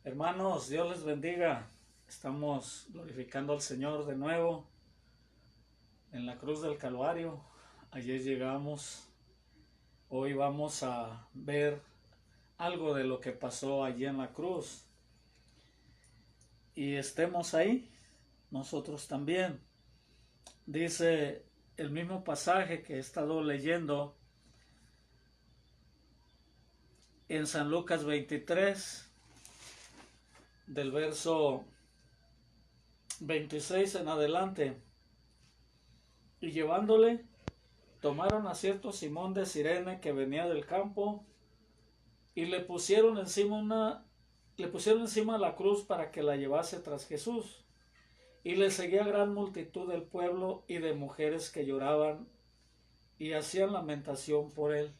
Hermanos, Dios les bendiga. Estamos glorificando al Señor de nuevo en la cruz del Calvario. Ayer llegamos. Hoy vamos a ver algo de lo que pasó allí en la cruz. Y estemos ahí, nosotros también. Dice el mismo pasaje que he estado leyendo en San Lucas 23, del verso 26 en adelante. Y llevándole, tomaron a cierto Simón de Cirene que venía del campo y le pusieron encima la cruz para que la llevase tras Jesús. Y le seguía gran multitud del pueblo y de mujeres que lloraban y hacían lamentación por él.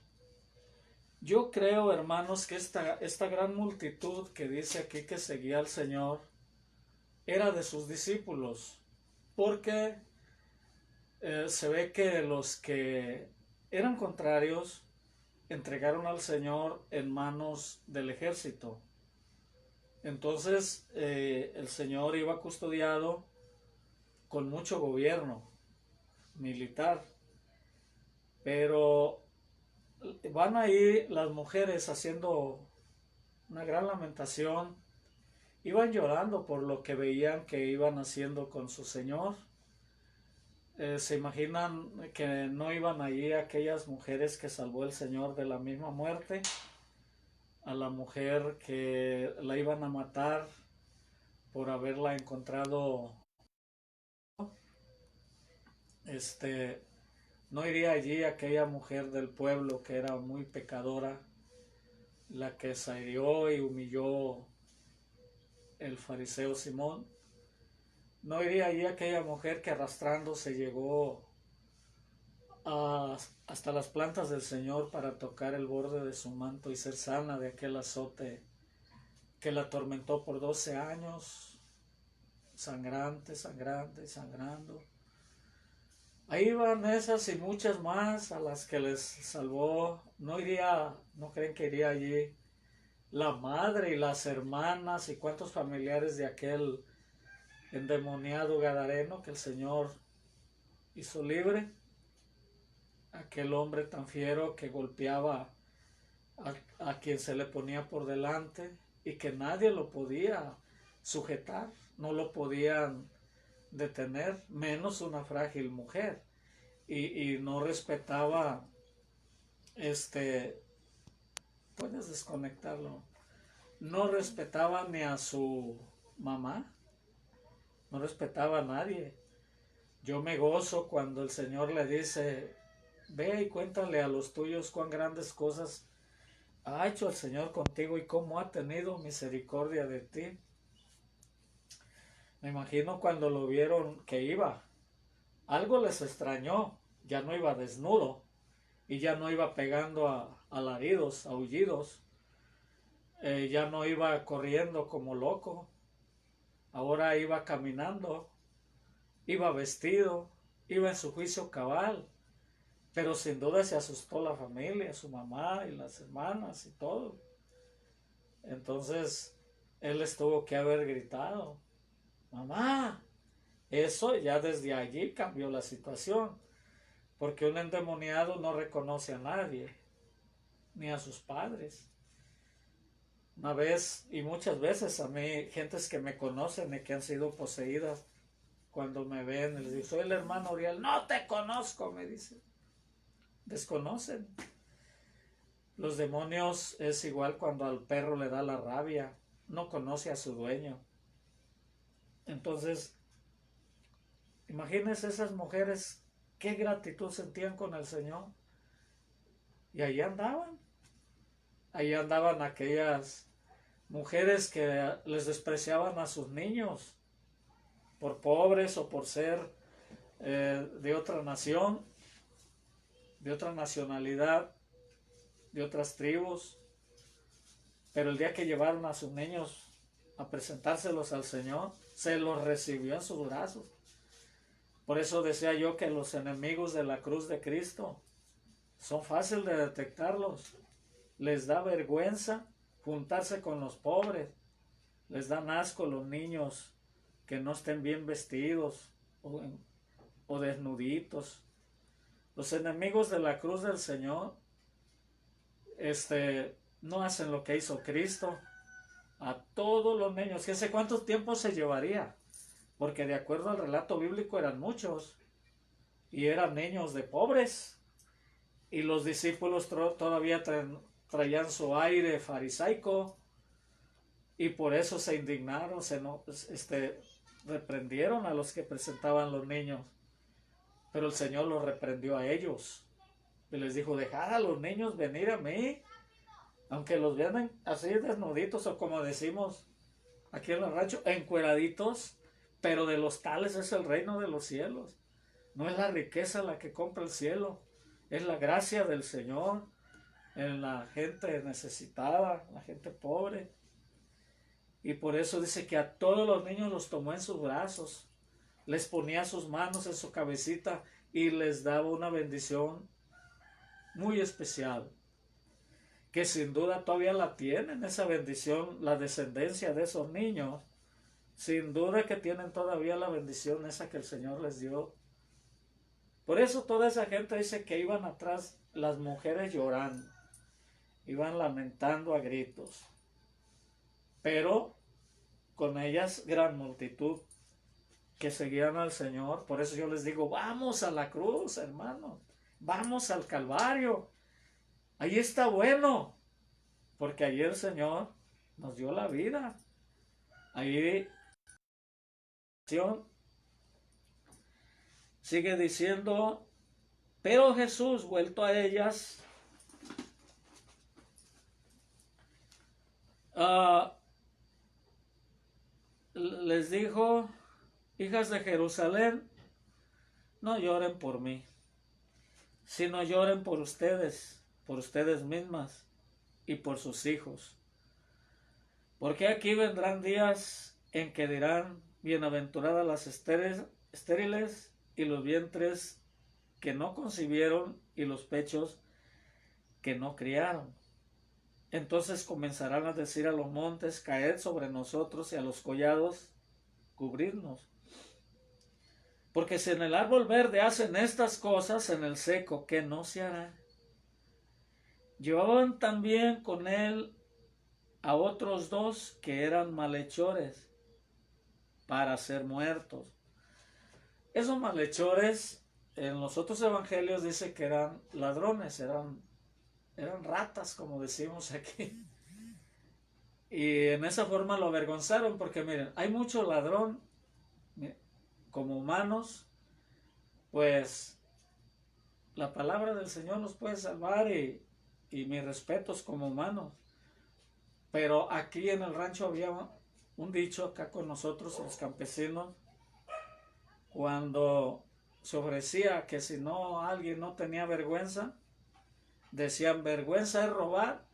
Yo creo, hermanos, que esta gran multitud que dice aquí que seguía al Señor era de sus discípulos, porque se ve que los que eran contrarios entregaron al Señor en manos del ejército. Entonces el Señor iba custodiado con mucho gobierno militar, pero van ahí las mujeres haciendo una gran lamentación, iban llorando por lo que veían que iban haciendo con su Señor. Se imaginan que no iban allí aquellas mujeres que salvó el Señor de la misma muerte, a la mujer que la iban a matar por haberla encontrado. No iría allí aquella mujer del pueblo que era muy pecadora, la que se hirió y humilló el fariseo Simón. No iría allí aquella mujer que arrastrándose llegó hasta las plantas del Señor para tocar el borde de su manto y ser sana de aquel azote que la atormentó por 12 años, sangrante, sangrante, sangrando. Ahí van esas y muchas más a las que les salvó. No creen que iría allí la madre y las hermanas y cuántos familiares de aquel endemoniado gadareno que el Señor hizo libre. Aquel hombre tan fiero que golpeaba a quien se le ponía por delante y que nadie lo podía sujetar, no lo podían detener, menos una frágil mujer. Y no respetaba, puedes desconectarlo, no respetaba ni a su mamá, no respetaba a nadie. Yo me gozo cuando el Señor le dice: ve y cuéntale a los tuyos cuán grandes cosas ha hecho el Señor contigo y cómo ha tenido misericordia de ti. Me imagino cuando lo vieron que iba, algo les extrañó, ya no iba desnudo y ya no iba pegando a alaridos, aullidos, ya no iba corriendo como loco, ahora iba caminando, iba vestido, iba en su juicio cabal, pero sin duda se asustó la familia, su mamá y las hermanas y todo. Entonces él les tuvo que haber gritado: mamá. Eso ya desde allí cambió la situación, porque un endemoniado no reconoce a nadie, ni a sus padres. Una vez y muchas veces a mí, gentes que me conocen y que han sido poseídas, cuando me ven, les digo: soy el hermano Uriel. No te conozco, me dicen. Desconocen. Los demonios es igual cuando al perro le da la rabia, no conoce a su dueño. Entonces, imagínense esas mujeres, qué gratitud sentían con el Señor. Y ahí andaban aquellas mujeres que les despreciaban a sus niños por pobres o por ser de otra nación, de otra nacionalidad, de otras tribus. Pero el día que llevaron a sus niños a presentárselos al Señor, se los recibió en sus brazos. Por eso decía yo que los enemigos de la cruz de Cristo son fáciles de detectarlos. Les da vergüenza juntarse con los pobres, Les dan asco los niños que no estén bien vestidos o desnuditos. Los enemigos de la cruz del Señor no hacen lo que hizo Cristo a todos los niños. ¿Qué sé cuánto tiempo se llevaría? Porque de acuerdo al relato bíblico eran muchos y eran niños de pobres, y los discípulos todavía traían su aire farisaico, y por eso se indignaron, reprendieron a los que presentaban los niños. Pero el Señor los reprendió a ellos y les dijo: dejad a los niños venir a mí, aunque los vean así desnuditos, o como decimos aquí en el rancho, encueraditos, pero de los tales es el reino de los cielos. No es la riqueza la que compra el cielo, es la gracia del Señor en la gente necesitada, la gente pobre. Y por eso dice que a todos los niños los tomó en sus brazos, les ponía sus manos en su cabecita y les daba una bendición muy especial, que sin duda todavía la tienen, esa bendición, la descendencia de esos niños. Sin duda que tienen todavía la bendición esa que el Señor les dio. Por eso toda esa gente dice que iban atrás las mujeres llorando, iban lamentando a gritos, pero con ellas gran multitud que seguían al Señor. Por eso yo les digo: vamos a la cruz, hermanos, vamos al Calvario, ahí está bueno, porque allí el Señor nos dio la vida. Ahí sigue diciendo: pero Jesús, vuelto a ellas, les dijo: hijas de Jerusalén, no lloren por mí, sino lloren por ustedes mismas y por sus hijos. Porque aquí vendrán días en que dirán: bienaventuradas las estériles y los vientres que no concibieron y los pechos que no criaron. Entonces comenzarán a decir a los montes: caed sobre nosotros, y a los collados: cubridnos. Porque si en el árbol verde hacen estas cosas, en el seco, ¿qué no se hará? Llevaban también con él a otros dos que eran malhechores para ser muertos. Esos malhechores en los otros evangelios dice que eran ladrones, eran ratas, como decimos aquí. Y en esa forma lo avergonzaron, porque miren, hay mucho ladrón. Como humanos, pues la palabra del Señor nos puede salvar, y mis respetos como humanos. Pero aquí en el rancho había un dicho acá con nosotros, los campesinos, cuando se ofrecía que si alguien no tenía vergüenza, decían: vergüenza es robar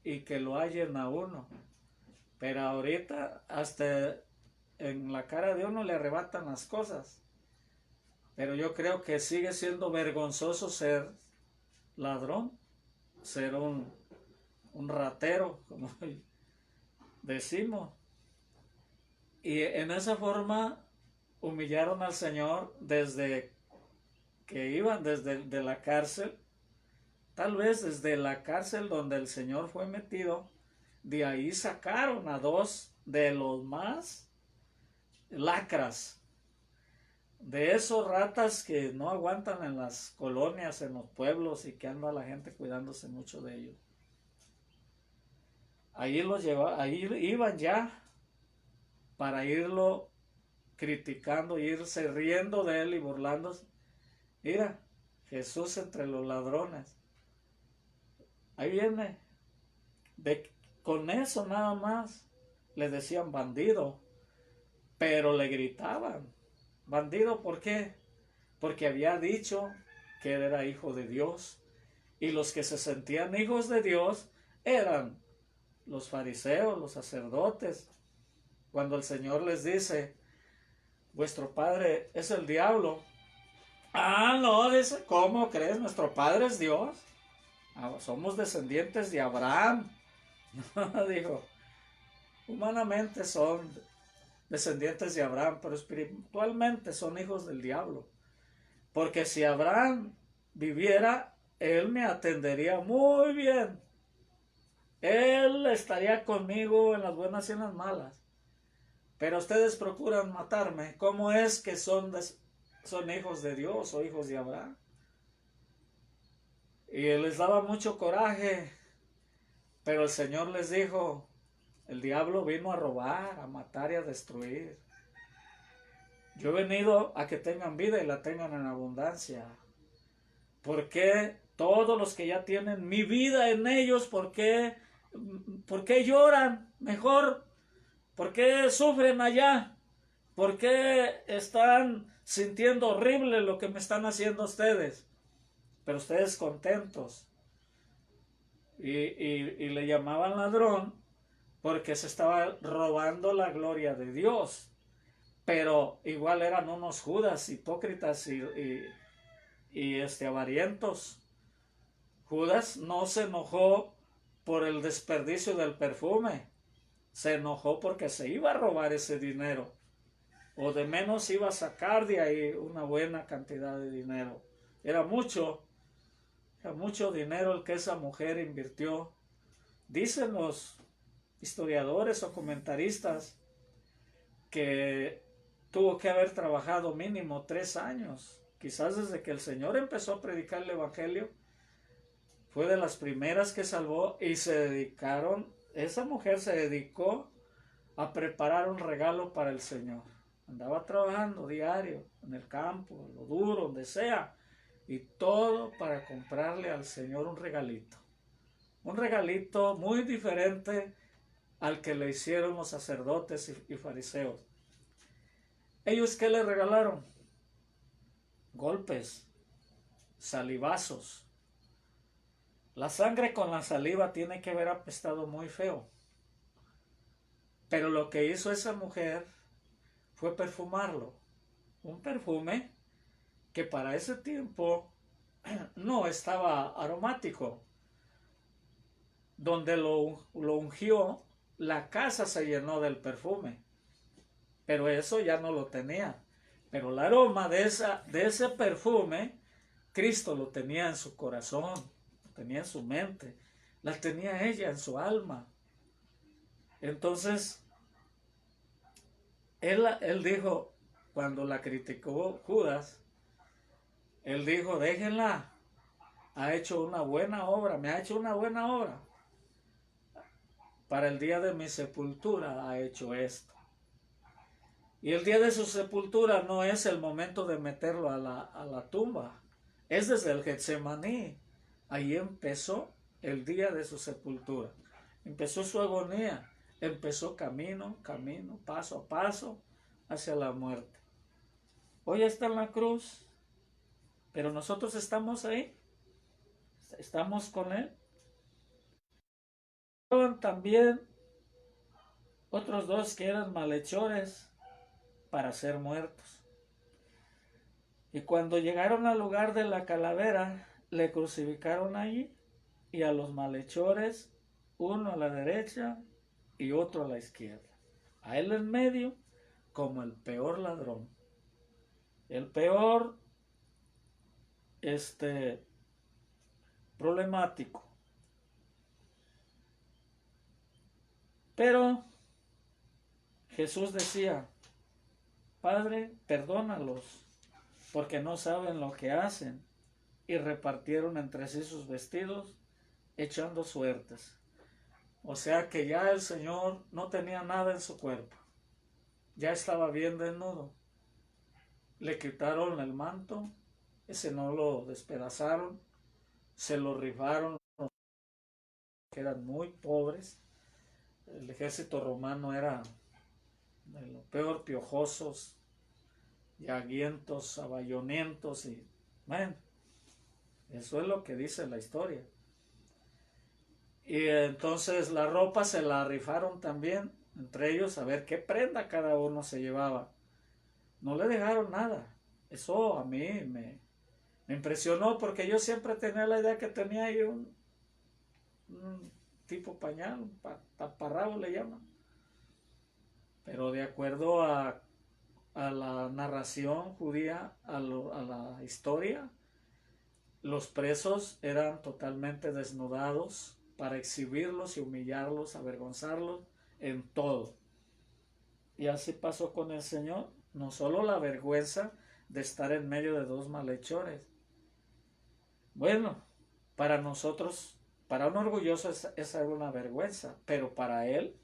y que lo hallen a uno. Pero ahorita hasta en la cara de uno le arrebatan las cosas. Pero yo creo que sigue siendo vergonzoso ser ladrón, ser un ratero, como decimos. Y en esa forma humillaron al Señor desde que iban desde la cárcel. Tal vez desde la cárcel donde el Señor fue metido, de ahí sacaron a dos de los más lacras, de esos ratas que no aguantan en las colonias, en los pueblos, y que anda la gente cuidándose mucho de ellos. Ahí iban ya para irlo criticando, irse riendo de él y burlándose. Mira, Jesús entre los ladrones. Ahí viene. Con eso nada más le decían bandido, pero le gritaban. ¿Bandido por qué? Porque había dicho que él era hijo de Dios, y los que se sentían hijos de Dios eran los fariseos, los sacerdotes. Cuando el Señor les dice: vuestro padre es el diablo. Ah, no, dice: ¿cómo crees? Nuestro padre es Dios. Somos descendientes de Abraham. Dijo: Humanamente son descendientes de Abraham, pero espiritualmente son hijos del diablo. Porque si Abraham viviera, él me atendería muy bien. Él estaría conmigo en las buenas y en las malas. Pero ustedes procuran matarme. ¿Cómo es que son hijos de Dios o hijos de Abraham? Y les daba mucho coraje. Pero el Señor les dijo, el diablo vino a robar, a matar y a destruir. Yo he venido a que tengan vida y la tengan en abundancia. ¿Por qué todos los que ya tienen mi vida en ellos, por qué lloran? Mejor, ¿por qué sufren allá? ¿Por qué están sintiendo horrible lo que me están haciendo ustedes? Pero ustedes contentos. Y le llamaban ladrón porque se estaba robando la gloria de Dios. Pero igual eran unos Judas hipócritas y avarientos. Judas no se enojó por el desperdicio del perfume, se enojó porque se iba a robar ese dinero, o de menos iba a sacar de ahí una buena cantidad de dinero. Era mucho dinero el que esa mujer invirtió. Dicen los historiadores o comentaristas que tuvo que haber trabajado mínimo 3 años, quizás desde que el Señor empezó a predicar el Evangelio. Fue de las primeras que salvó y esa mujer se dedicó a preparar un regalo para el Señor. Andaba trabajando diario, en el campo, lo duro, donde sea, y todo para comprarle al Señor un regalito. Un regalito muy diferente al que le hicieron los sacerdotes y fariseos. ¿Ellos qué le regalaron? Golpes, salivazos. La sangre con la saliva tiene que haber apestado muy feo. Pero lo que hizo esa mujer fue perfumarlo. Un perfume que para ese tiempo no estaba aromático. Donde lo ungió, la casa se llenó del perfume. Pero eso ya no lo tenía. Pero el aroma de ese perfume, Cristo lo tenía en su corazón, lo tenía en su mente, la tenía ella en su alma. Entonces, él dijo, cuando la criticó Judas, él dijo, déjenla, ha hecho una buena obra, me ha hecho una buena obra. Para el día de mi sepultura ha hecho esto. Y el día de su sepultura no es el momento de meterlo a la tumba, es desde el Getsemaní. Ahí empezó el día de su sepultura. Empezó su agonía, empezó camino, paso a paso, hacia la muerte. Hoy está en la cruz, pero nosotros estamos ahí, estamos con Él. También otros dos que eran malhechores para ser muertos. Y cuando llegaron al lugar de la calavera, le crucificaron allí, y a los malhechores, uno a la derecha y otro a la izquierda. A él en medio, como el peor ladrón. El peor, problemático. Pero Jesús decía, Padre, perdónalos, porque no saben lo que hacen. Y repartieron entre sí sus vestidos, echando suertes. O sea que ya el Señor no tenía nada en su cuerpo. Ya estaba bien desnudo. Le quitaron el manto, ese no lo despedazaron, se lo rifaron, que eran muy pobres. El ejército romano era de lo peor, piojosos, llaguientos, abayonientos, y bueno, eso es lo que dice la historia. Y entonces la ropa se la rifaron también entre ellos, a ver qué prenda cada uno se llevaba. No le dejaron nada. Eso a mí me impresionó, porque yo siempre tenía la idea que tenía ahí un tipo pañal, un taparrabo le llaman. Pero de acuerdo a la narración judía, a la historia, los presos eran totalmente desnudados para exhibirlos y humillarlos, avergonzarlos en todo. Y así pasó con el Señor. No solo la vergüenza de estar en medio de dos malhechores. Bueno, para nosotros, para un orgulloso esa era una vergüenza, pero para él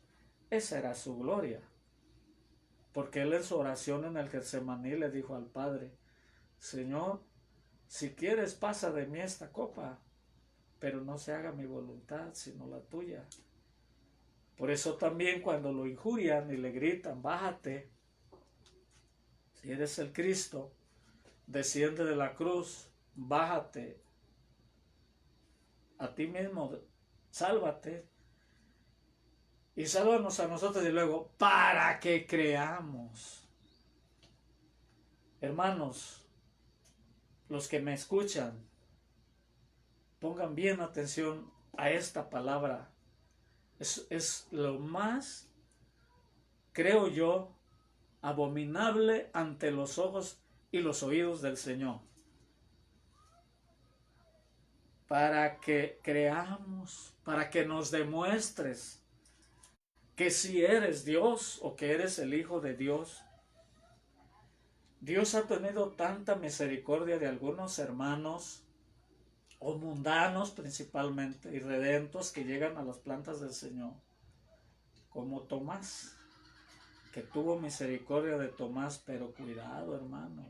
esa era su gloria. Porque él en su oración en el Getsemaní le dijo al Padre: Señor, si quieres pasa de mí esta copa, pero no se haga mi voluntad sino la tuya. Por eso también cuando lo injurian y le gritan: bájate, si eres el Cristo, desciende de la cruz, bájate a ti mismo, sálvate y sálvanos a nosotros, y luego para que creamos. Hermanos, los que me escuchan, pongan bien atención a esta palabra. Es lo más, creo yo, abominable ante los ojos y los oídos del Señor. Para que creamos, para que nos demuestres que si eres Dios o que eres el Hijo de Dios. Dios ha tenido tanta misericordia de algunos hermanos, o mundanos principalmente, irredentos, que llegan a las plantas del Señor, como Tomás, que tuvo misericordia de Tomás, pero cuidado, hermano,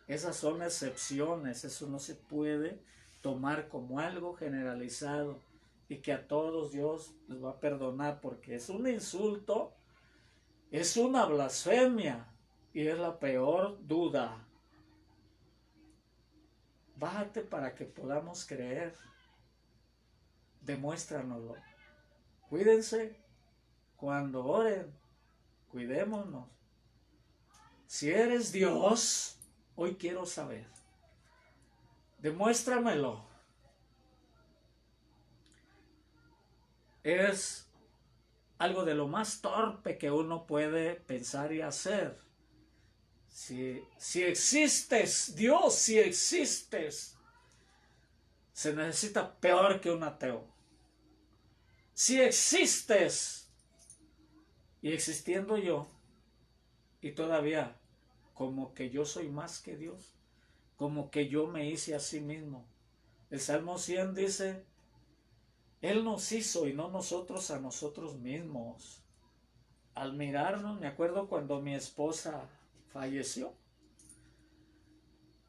esas son excepciones, eso no se puede tomar como algo generalizado y que a todos Dios les va a perdonar, porque es un insulto, es una blasfemia y es la peor duda. Bájate para que podamos creer, demuéstranoslo. Cuídense cuando oren, cuidémonos. Si eres Dios, hoy quiero saber, demuéstramelo. Es algo de lo más torpe que uno puede pensar y hacer. Si existes, Dios, si existes, se necesita peor que un ateo. Si existes, y existiendo yo, y todavía como que yo soy más que Dios, como que yo me hice a sí mismo. El Salmo 100 dice: Él nos hizo y no nosotros a nosotros mismos. Al mirarnos, me acuerdo cuando mi esposa falleció,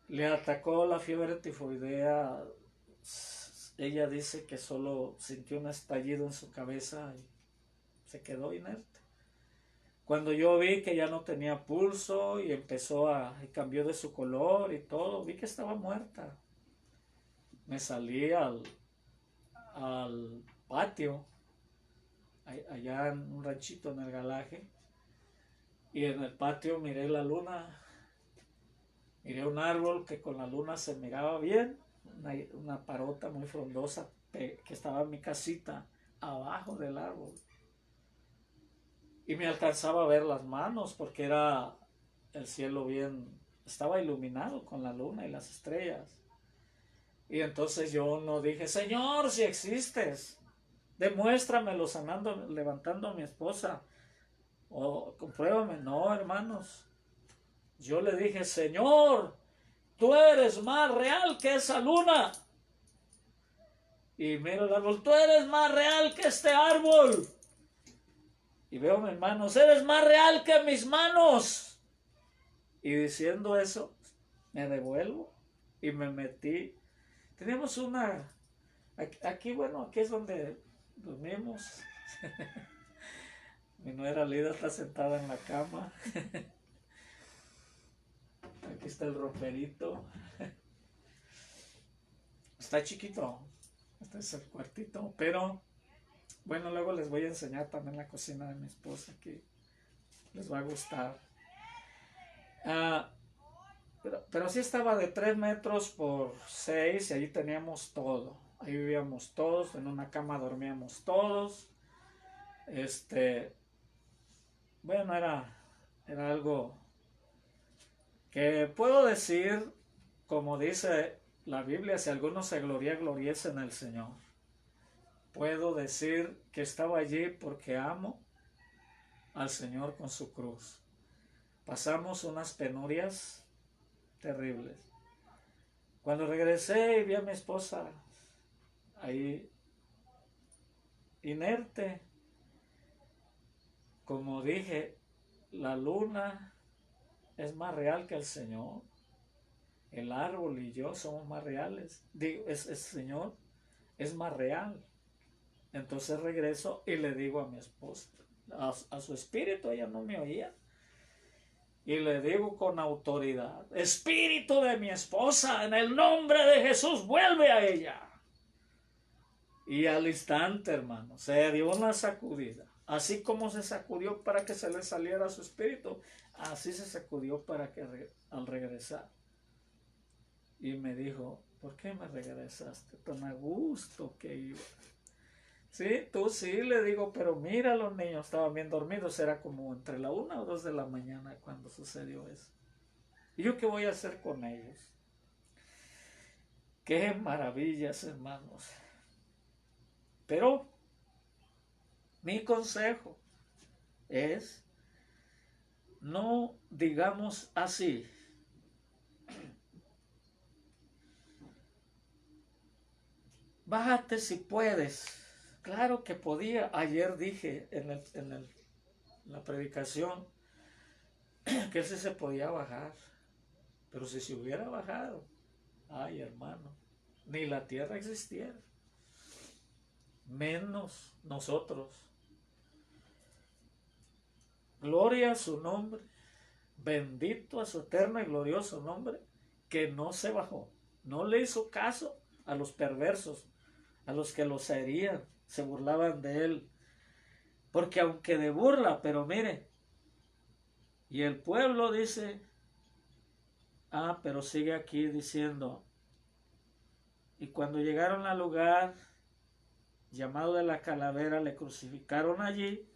le atacó la fiebre tifoidea. Ella dice que solo sintió un estallido en su cabeza y se quedó inerte. Cuando yo vi que ya no tenía pulso y y cambió de su color y todo, vi que estaba muerta. Me salí al patio, allá en un ranchito en el Galaje, y en el patio miré la luna, miré un árbol que con la luna se miraba bien, una parota muy frondosa que estaba en mi casita abajo del árbol, y me alcanzaba a ver las manos porque era el cielo bien, estaba iluminado con la luna y las estrellas. Y entonces yo no dije: Señor, si existes, demuéstramelo sanando, levantando a mi esposa, o compruébame. No, hermanos, yo le dije: Señor, tú eres más real que esa luna. Y miro el árbol: tú eres más real que este árbol. Y veo mis manos: eres más real que mis manos. Y diciendo eso, me devuelvo y me metí. Teníamos aquí, bueno, aquí es donde dormimos. Mi nuera Lida está sentada en la cama. Aquí está el roperito. Está chiquito. Este es el cuartito. Pero, bueno, luego les voy a enseñar también la cocina de mi esposa, que les va a gustar. Pero sí estaba de 3 metros por 6 y ahí teníamos todo. Ahí vivíamos todos, en una cama dormíamos todos. bueno, era algo que puedo decir, como dice la Biblia, si alguno se gloria, gloriese en el Señor. Puedo decir que estaba allí porque amo al Señor con su cruz. Pasamos unas penurias terribles. Cuando regresé y vi a mi esposa ahí inerte, como dije, la luna es más real que el Señor. El árbol y yo somos más reales. Digo, el Señor es más real. Entonces regreso y le digo a mi esposa, a su espíritu, ella no me oía. Y le digo con autoridad, espíritu de mi esposa, en el nombre de Jesús, vuelve a ella. Y al instante, hermano, se dio una sacudida. Así como se sacudió para que se le saliera su espíritu, así se sacudió para que al regresar. Y me dijo, ¿por qué me regresaste? Tan a gusto que iba. Sí, tú sí, le digo, pero mira, los niños estaban bien dormidos, era como entre la 1 o 2 de la mañana cuando sucedió eso. ¿Y yo qué voy a hacer con ellos? Qué maravillas, hermanos. Pero mi consejo es, no digamos así. Bájate si puedes. Claro que podía. Ayer dije en la predicación que ese se podía bajar. Pero si se hubiera bajado, ay hermano, ni la tierra existiera. Menos nosotros. Gloria a su nombre. Bendito a su eterno y glorioso nombre, que no se bajó. No le hizo caso a los perversos, a los que los herían, se burlaban de él. Porque aunque de burla, pero mire, y el pueblo dice, pero sigue aquí diciendo, y cuando llegaron al lugar llamado de la calavera, le crucificaron allí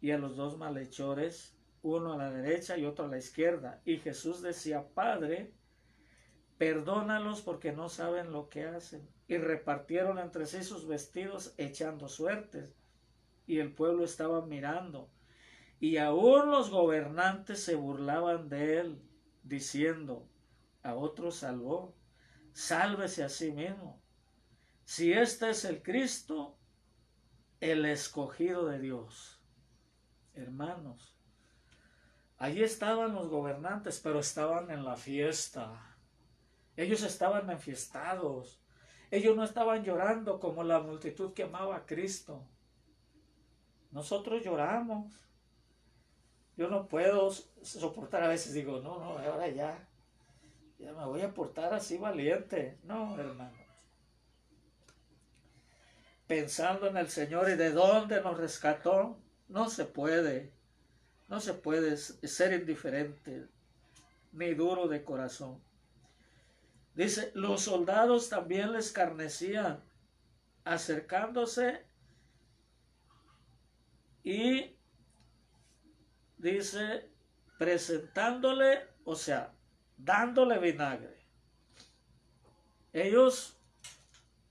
y a los dos malhechores, uno a la derecha y otro a la izquierda. Y Jesús decía, Padre, perdónalos porque no saben lo que hacen. Y repartieron entre sí sus vestidos echando suertes. Y el pueblo estaba mirando. Y aún los gobernantes se burlaban de él, diciendo, a otro salvó, sálvese a sí mismo. Si este es el Cristo, el escogido de Dios. Hermanos, allí estaban los gobernantes, pero estaban en la fiesta. Ellos estaban enfiestados. Ellos no estaban llorando como la multitud que amaba a Cristo. Nosotros lloramos. Yo no puedo soportar, a veces digo, no, ahora ya me voy a portar así valiente. No, hermanos. Pensando en el Señor y de dónde nos rescató, no se puede ser indiferente ni duro de corazón. Dice, los soldados también les escarnecían, acercándose y dice, presentándole, o sea, dándole vinagre. Ellos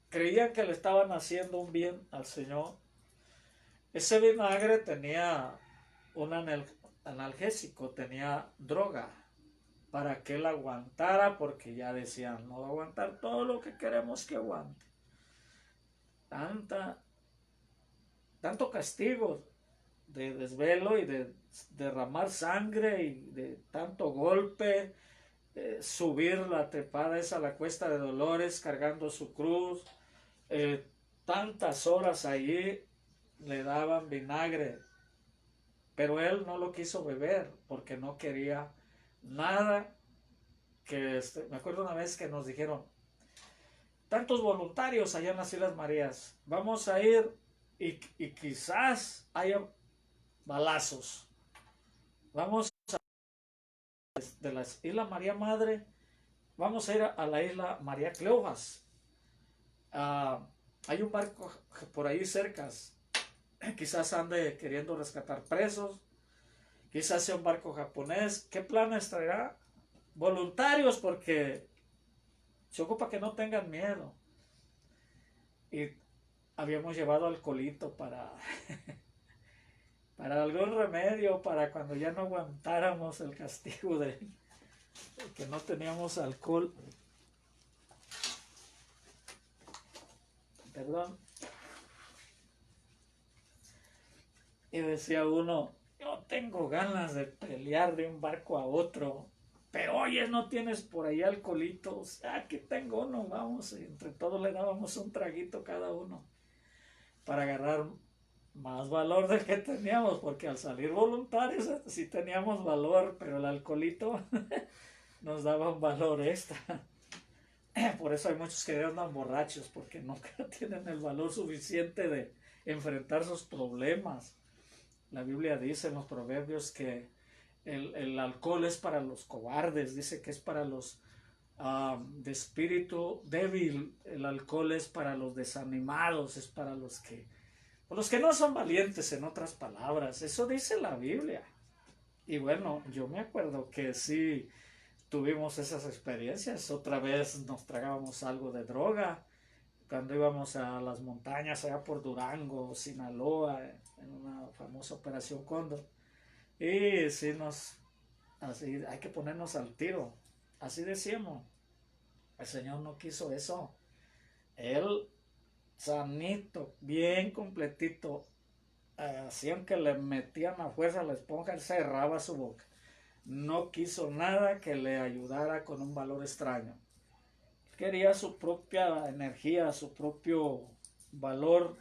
creían que le estaban haciendo un bien al Señor. Ese vinagre tenía un analgésico, tenía droga, para que él aguantara, porque ya decían, no va a aguantar todo lo que queremos que aguante. Tanto castigo de desvelo y de derramar sangre y de tanto golpe, subir la trepada esa a la cuesta de Dolores cargando su cruz, tantas horas allí le daban vinagre, pero él no lo quiso beber porque no quería nada. Que me acuerdo una vez que nos dijeron, tantos voluntarios allá en las Islas Marías, vamos a ir y quizás haya balazos. Vamos de la isla María Madre, vamos a ir a la isla María Cleofas. Hay un barco por ahí cerca, quizás ande queriendo rescatar presos. Quizás sea un barco japonés. ¿Qué planes traerá? Voluntarios, porque se ocupa que no tengan miedo. Y habíamos llevado alcoholito para algún remedio, para cuando ya no aguantáramos el castigo de que no teníamos alcohol. Perdón. Y decía uno, yo tengo ganas de pelear de un barco a otro, pero oye, ¿no tienes por ahí alcoholitos? Aquí tengo uno, vamos. Y entre todos le dábamos un traguito cada uno para agarrar más valor del que teníamos, porque al salir voluntarios sí teníamos valor, pero el alcoholito nos daba un valor extra. Por eso hay muchos que andan borrachos, porque nunca tienen el valor suficiente de enfrentar sus problemas. La Biblia dice en los proverbios que el alcohol es para los cobardes, dice que es para los de espíritu débil, el alcohol es para los desanimados, es para los que no son valientes, en otras palabras. Eso dice la Biblia. Y bueno, yo me acuerdo que sí tuvimos esas experiencias. Otra vez nos tragábamos algo de droga cuando íbamos a las montañas allá por Durango, Sinaloa, en una famosa operación Cóndor. Y sí así hay que ponernos al tiro. Así decíamos. El Señor no quiso eso. Él sanito, bien completito, así aunque le metían a fuerza la esponja, él cerraba su boca. No quiso nada que le ayudara con un valor extraño. Quería su propia energía, su propio valor.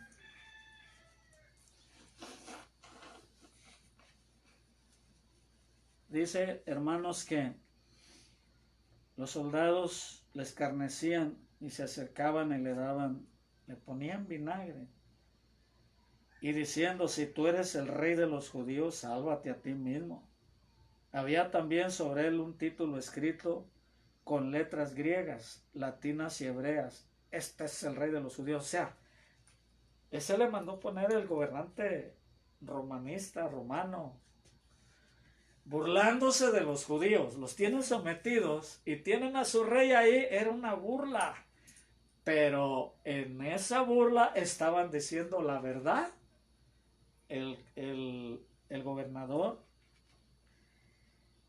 Dice, hermanos, que los soldados le escarnecían y se acercaban y le ponían vinagre. Y diciendo, si tú eres el rey de los judíos, sálvate a ti mismo. Había también sobre él un título escrito con letras griegas, latinas y hebreas. Este es el rey de los judíos. O sea, ese le mandó poner el gobernante romanista, romano, burlándose de los judíos. Los tienen sometidos y tienen a su rey ahí. Era una burla. Pero en esa burla estaban diciendo la verdad. El gobernador,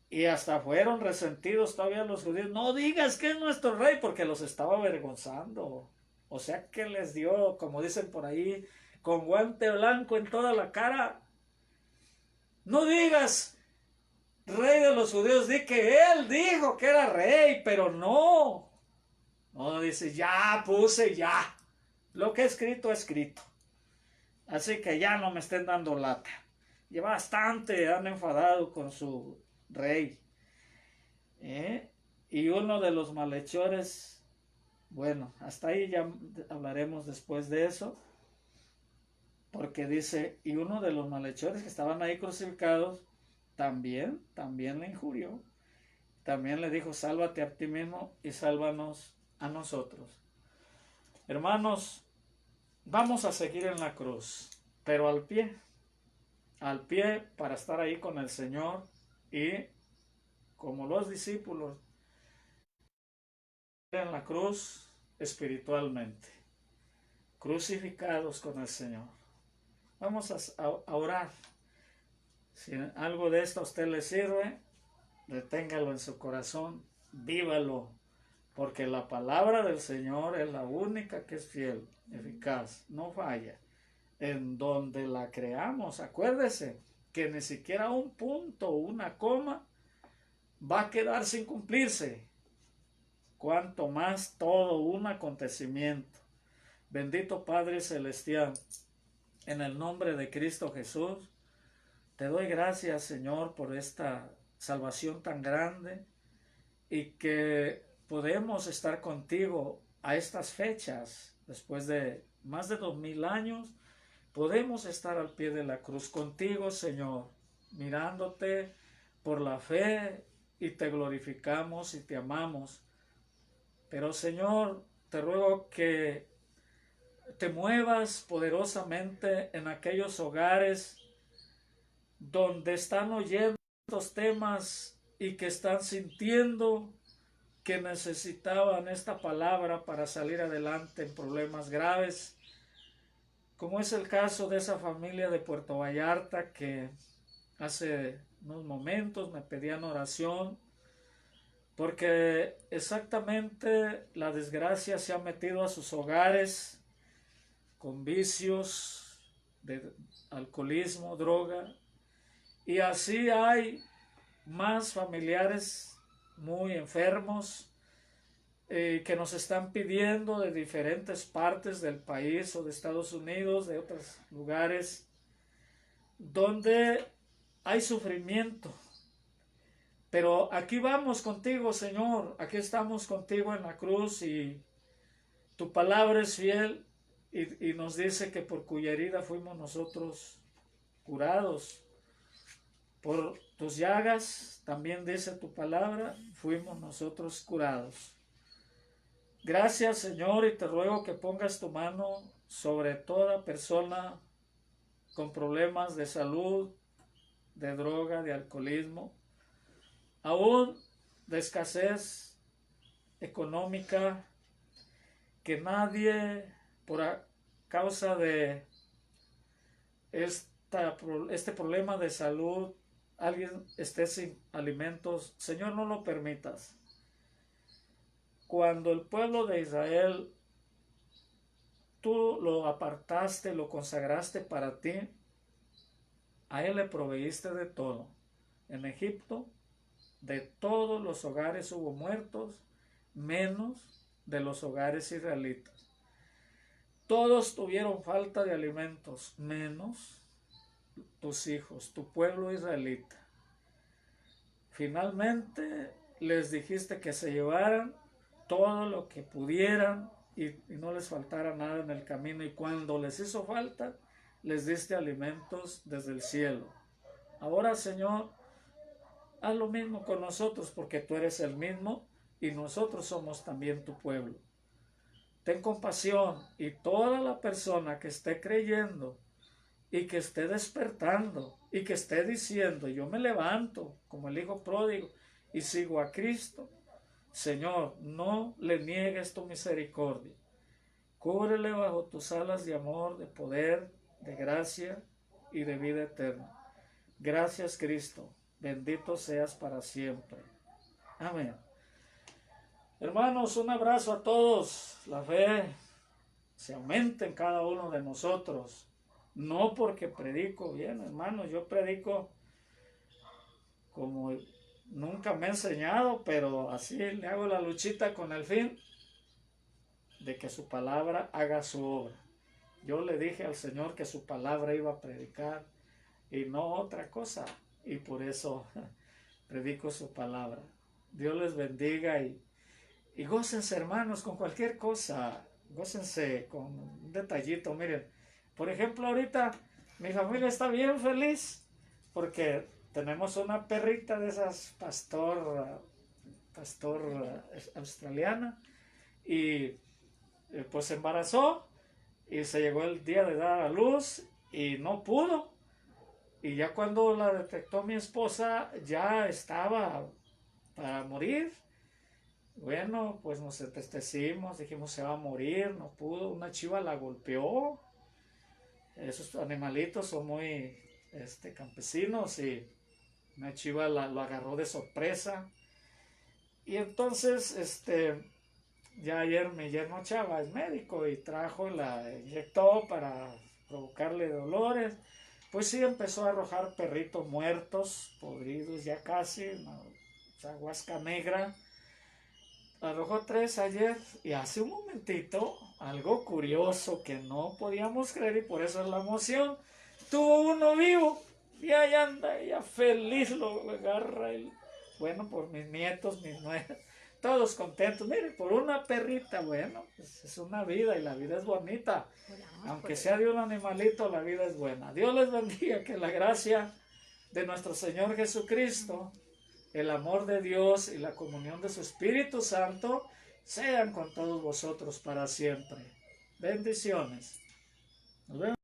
y hasta fueron resentidos todavía los judíos. No digas que es nuestro rey, porque los estaba avergonzando. O sea que les dio, como dicen por ahí, con guante blanco en toda la cara. No digas rey de los judíos, di que él dijo que era rey, pero no. No, dice, ya puse, ya. Lo que he escrito, escrito. Así que ya no me estén dando lata. Ya bastante han enfadado con su rey. Y uno de los malhechores, bueno, hasta ahí ya hablaremos después de eso, porque dice, y uno de los malhechores que estaban ahí crucificados, también le injurió, también le dijo, sálvate a ti mismo y sálvanos a nosotros. Hermanos, vamos a seguir en la cruz, pero al pie para estar ahí con el Señor y como los discípulos en la cruz espiritualmente, crucificados con el Señor. Vamos a orar. Si algo de esto a usted le sirve, reténgalo en su corazón, vívalo, porque la palabra del Señor es la única que es fiel, eficaz, no falla. En donde la creamos, acuérdese que ni siquiera un punto o una coma va a quedar sin cumplirse, cuanto más todo un acontecimiento. Bendito Padre Celestial, en el nombre de Cristo Jesús, te doy gracias, Señor, por esta salvación tan grande y que podemos estar contigo a estas fechas, después de más de 2000 años, podemos estar al pie de la cruz contigo, Señor, mirándote por la fe y te glorificamos y te amamos. Pero, Señor, te ruego que te muevas poderosamente en aquellos hogares donde están oyendo estos temas y que están sintiendo que necesitaban esta palabra para salir adelante en problemas graves, como es el caso de esa familia de Puerto Vallarta que hace unos momentos me pedían oración, porque exactamente la desgracia se ha metido a sus hogares con vicios de alcoholismo, droga, y así hay más familiares muy enfermos que nos están pidiendo de diferentes partes del país o de Estados Unidos, de otros lugares, donde hay sufrimiento. Pero aquí vamos contigo, Señor, aquí estamos contigo en la cruz y tu palabra es fiel y nos dice que por cuya herida fuimos nosotros curados. Por tus llagas, también dice tu palabra, fuimos nosotros curados. Gracias, Señor, y te ruego que pongas tu mano sobre toda persona con problemas de salud, de droga, de alcoholismo, aún de escasez económica, que nadie por causa de este problema de salud, alguien esté sin alimentos. Señor, no lo permitas. Cuando el pueblo de Israel, tú lo apartaste, lo consagraste para ti, a él le proveíste de todo. En Egipto, de todos los hogares hubo muertos, menos de los hogares israelitas. Todos tuvieron falta de alimentos, menos tus hijos, tu pueblo israelita. Finalmente les dijiste que se llevaran todo lo que pudieran y no les faltara nada en el camino, y cuando les hizo falta, les diste alimentos desde el cielo. Ahora, Señor, haz lo mismo con nosotros, porque tú eres el mismo y nosotros somos también tu pueblo. Ten compasión, y toda la persona que esté creyendo y que esté despertando y que esté diciendo, yo me levanto como el hijo pródigo y sigo a Cristo, Señor, no le niegues tu misericordia. Cúbrele bajo tus alas de amor, de poder, de gracia y de vida eterna. Gracias, Cristo. Bendito seas para siempre. Amén. Hermanos, un abrazo a todos. La fe se aumenta en cada uno de nosotros. No porque predico bien, hermanos. Yo predico como nunca me he enseñado, pero así le hago la luchita con el fin de que su palabra haga su obra. Yo le dije al Señor que su palabra iba a predicar y no otra cosa, y por eso predico su palabra. Dios les bendiga y gócense, hermanos, con cualquier cosa. Gócense con un detallito. Miren, por ejemplo, ahorita mi familia está bien feliz porque tenemos una perrita de esas pastor australiana, y pues se embarazó y se llegó el día de dar a luz y no pudo, y ya cuando la detectó mi esposa ya estaba para morir. Bueno, pues nos entristecimos, dijimos se va a morir, no pudo, una chiva la golpeó. Esos animalitos son muy campesinos, y una chiva lo agarró de sorpresa. Y entonces, ya ayer mi yerno Chava es médico y la inyectó para provocarle dolores. Pues sí, empezó a arrojar perritos muertos, podridos ya casi, una huasca negra. Arrojó 3 ayer, y hace un momentito, algo curioso que no podíamos creer, y por eso es la emoción, tuvo uno vivo, y ahí anda, ella feliz lo agarra, bueno, por mis nietos, mis nueras, todos contentos. Mire, por una perrita, bueno, pues es una vida, y la vida es bonita, aunque sea de un animalito, la vida es buena. Dios les bendiga, que la gracia de nuestro Señor Jesucristo, el amor de Dios y la comunión de su Espíritu Santo sean con todos vosotros para siempre. Bendiciones. Nos vemos.